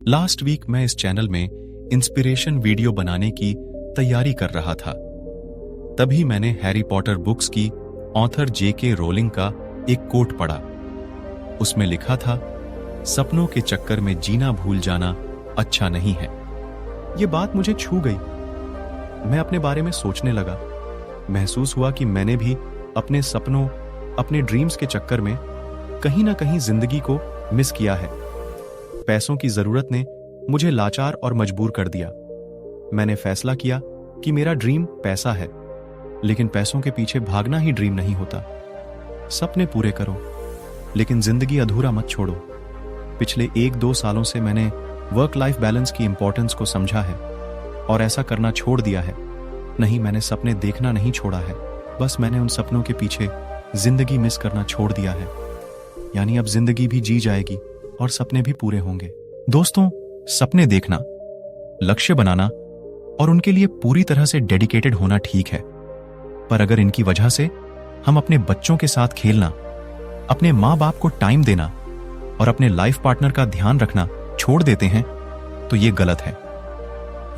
Last week मैं इस channel में इंस्पिरेशन वीडियो बनाने की तैयारी कर रहा था। तभी मैंने हैरी पॉटर बुक्स की ऑथर J.K. रोलिंग का एक कोट पढ़ा। उसमें लिखा था, सपनों के चक्कर में जीना भूल जाना अच्छा नहीं है। ये बात मुझे छू गई। मैं अपने बारे में सोचने लगा। महसूस हुआ कि मैंने भी अपने सपनों, अपने ड्रीम्स के चक्कर में कहीं ना कहीं जिंदगी को मिस किया है। पैसों की जरूरत ने मुझे लाचार और मजबूर कर दिया। मैंने फैसला किया कि मेरा ड्रीम पैसा है, लेकिन पैसों के पीछे भागना ही ड्रीम नहीं होता। सपने पूरे करो, लेकिन जिंदगी अधूरा मत छोड़ो। पिछले 1-2 सालों से मैंने वर्क लाइफ बैलेंस की इंपॉर्टेंस को समझा है और ऐसा करना छोड़ दिया है। नहीं, मैंने सपने देखना नहीं छोड़ा है, बस मैंने उन सपनों के पीछे जिंदगी मिस करना छोड़ दिया है। यानी अब जिंदगी भी जी जाएगी और सपने भी पूरे होंगे। दोस्तों, सपने देखना, लक्ष्य बनाना और उनके लिए पूरी तरह से डेडिकेटेड होना ठीक है, पर अगर इनकी वजह से हम अपने बच्चों के साथ खेलना, अपने माँ बाप को टाइम देना और अपने लाइफ पार्टनर का ध्यान रखना छोड़ देते हैं, तो ये गलत है।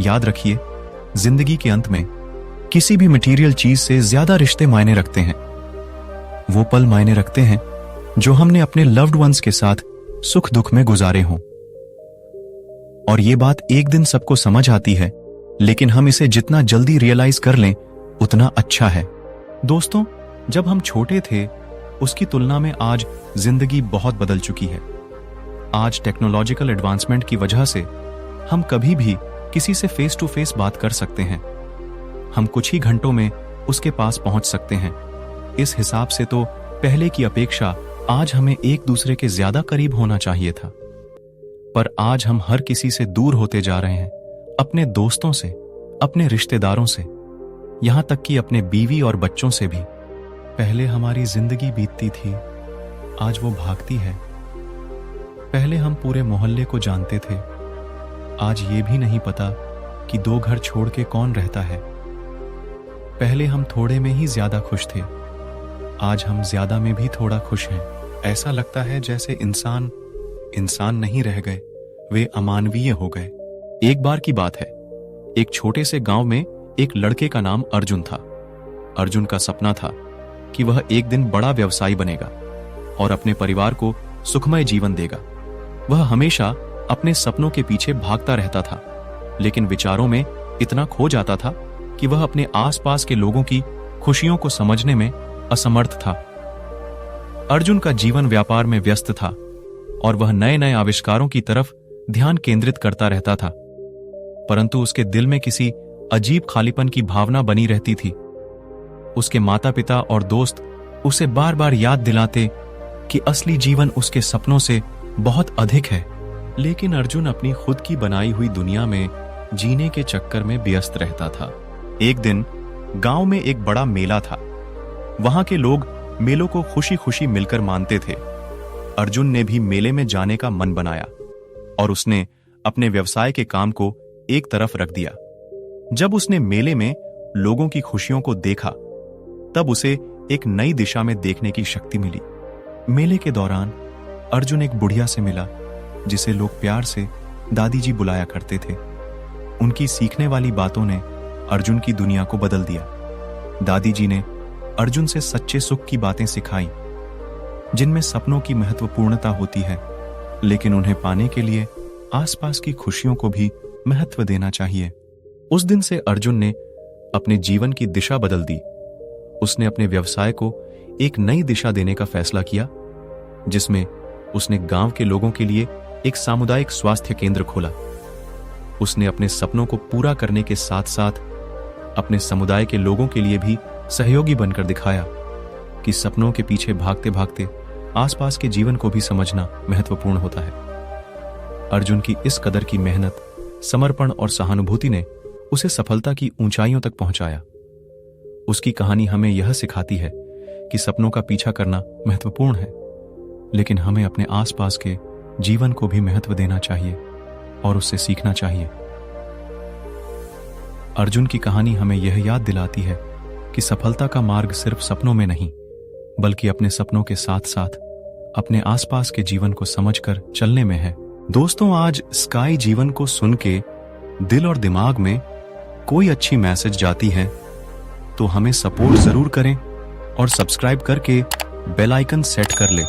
याद रखिए, जिंदगी के अंत में किसी भी मटेरियल चीज से ज्यादा रिश्ते मायने रखते हैं। वो पल मायने रखते हैं जो हमने अपने लव्ड वंस के साथ सुख दुख में गुजारे हों। और ये बात एक दिन सबको समझ आती है, लेकिन हम इसे जितना जल्दी रियलाइज कर लें उतना अच्छा है। दोस्तों, जब हम छोटे थे उसकी तुलना में आज जिंदगी बहुत बदल चुकी है। आज टेक्नोलॉजिकल एडवांसमेंट की वजह से हम कभी भी किसी से फेस टू फेस बात कर सकते हैं। हम कुछ ही घंटों में उसके पास पहुंच सकते हैं। इस हिसाब से तो पहले की अपेक्षा आज हमें एक दूसरे के ज्यादा करीब होना चाहिए था, पर आज हम हर किसी से दूर होते जा रहे हैं। अपने दोस्तों से, अपने रिश्तेदारों से, यहां तक कि अपने बीवी और बच्चों से भी। पहले हमारी जिंदगी बीतती थी, आज वो भागती है। पहले हम पूरे मोहल्ले को जानते थे, आज ये भी नहीं पता कि 2 घर छोड़ के कौन रहता है। पहले हम थोड़े में ही ज्यादा खुश थे, आज हम ज्यादा में भी थोड़ा खुश हैं। ऐसा लगता है जैसे इंसान नहीं रह गए, वे अमानवीय हो गए। एक बार की बात है, एक छोटे से गांव में एक लड़के का नाम अर्जुन था। अर्जुन का सपना था कि वह एक दिन बड़ा व्यवसायी बनेगा और अपने परिवार को सुखमय जीवन देगा। वह हमेशा अपने सपनों के पीछे भागता रहता था, लेकिन विचारों में इतना खो जाता था कि वह अपने आसपास के लोगों की खुशियों को समझने में असमर्थ था। अर्जुन का जीवन व्यापार में व्यस्त था और वह नए नए आविष्कारों की तरफ ध्यान केंद्रित करता रहता था, परंतु उसके दिल में किसी अजीब खालीपन की भावना बनी रहती थी। उसके माता पिता और दोस्त उसे बार बार याद दिलाते कि असली जीवन उसके सपनों से बहुत अधिक है, लेकिन अर्जुन अपनी खुद की बनाई हुई दुनिया में जीने के चक्कर में व्यस्त रहता था। एक दिन गांव में एक बड़ा मेला था। वहां के लोग मेलों को खुशी खुशी मिलकर मानते थे। अर्जुन ने भी मेले में जाने का मन बनाया और उसने अपने व्यवसाय के काम को एक तरफ रख दिया। जब उसने मेले में लोगों की खुशियों को देखा, तब उसे एक नई दिशा में देखने की शक्ति मिली। मेले के दौरान अर्जुन एक बुढ़िया से मिला जिसे लोग प्यार से दादी जी बुलाया करते थे। उनकी सीखने वाली बातों ने अर्जुन की दुनिया को बदल दिया। दादी जी ने अर्जुन से सच्चे सुख की बातें सिखाई, जिनमें सपनों की महत्वपूर्णता होती है, लेकिन उन्हें पाने के लिए आसपास की खुशियों को भी महत्व देना चाहिए। उस दिन से अर्जुन ने अपने जीवन की दिशा बदल दी। उसने अपने व्यवसाय को एक नई दिशा देने का फैसला किया, जिसमें उसने गांव के लोगों के लिए एक सामुदायिक स्वास्थ्य केंद्र खोला। उसने अपने सपनों को पूरा करने के साथ साथ अपने समुदाय के लोगों के लिए भी सहयोगी बनकर दिखाया कि सपनों के पीछे भागते भागते आसपास के जीवन को भी समझना महत्वपूर्ण होता है। अर्जुन की इस कदर की मेहनत, समर्पण और सहानुभूति ने उसे सफलता की ऊंचाइयों तक पहुंचाया। उसकी कहानी हमें यह सिखाती है कि सपनों का पीछा करना महत्वपूर्ण है, लेकिन हमें अपने आसपास के जीवन को भी महत्व देना चाहिए और उससे सीखना चाहिए। अर्जुन की कहानी हमें यह याद दिलाती है कि सफलता का मार्ग सिर्फ सपनों में नहीं, बल्कि अपने सपनों के साथ साथ अपने आसपास के जीवन को समझकर चलने में है। दोस्तों, आज स्काई जीवन को सुन के दिल और दिमाग में कोई अच्छी मैसेज जाती है तो हमें सपोर्ट जरूर करें और सब्सक्राइब करके बेल आइकन सेट कर ले।